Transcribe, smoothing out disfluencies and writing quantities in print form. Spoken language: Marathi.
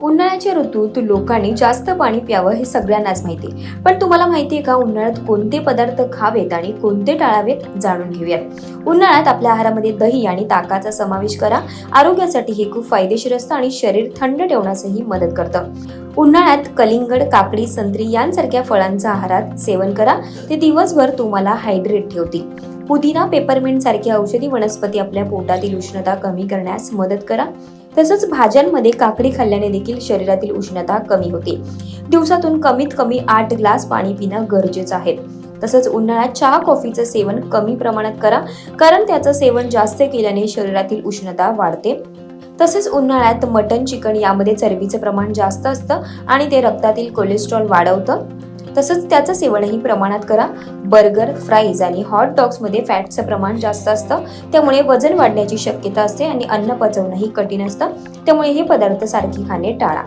उन्हाळ्याच्या ऋतूत लोकांनी जास्त पाणी प्यावं हे सगळ्यांनाच माहिती आहे. पण तुम्हाला माहिती आहे का, उन्हाळ्यात कोणते पदार्थ खावेत आणि कोणते टाळावेत? जाणून घेऊयात. उन्हाळ्यात आपल्या आहारामध्ये दही आणि ताकाचा समावेश करा. आरोग्यासाठी हे खूप फायदेशीर असतं आणि शरीर थंड ठेवण्यासही मदत करतं. उन्हाळ्यात कलिंगड, काकडी, संत्री यांसारख्या फळांचं आहारात सेवन करा. ते दिवसभर तुम्हाला हायड्रेट ठेवतील. पुदिना, पेपरमिंट सारखी औषधी वनस्पती आपल्या पोटातील उष्णता कमी करण्यास मदत करा. तसंच भाज्यांमध्ये काकडी खाल्ल्याने देखील शरीरातील उष्णता कमी होते. दिवसातून कमीत कमी 8 ग्लास पाणी पिणं गरजेचं आहे. तसंच उन्हाळ्यात चहा, कॉफीचं सेवन कमी प्रमाणात करा, कारण त्याचं सेवन जास्त केल्याने शरीरातील उष्णता वाढते. तसेच उन्हाळ्यात मटन, चिकन यामध्ये चरबीचं प्रमाण जास्त असतं आणि ते रक्तातील कोलेस्ट्रॉल वाढवतं. तसंच त्याचं सेवनही प्रमाणात करा. बर्गर, फ्राईज आणि हॉट डॉग्समध्ये फॅटचं प्रमाण जास्त असतं, त्यामुळे वजन वाढण्याची शक्यता असते आणि अन्न पचवणंही कठीण असतं. त्यामुळे हे पदार्थ सारखे खाणे टाळा.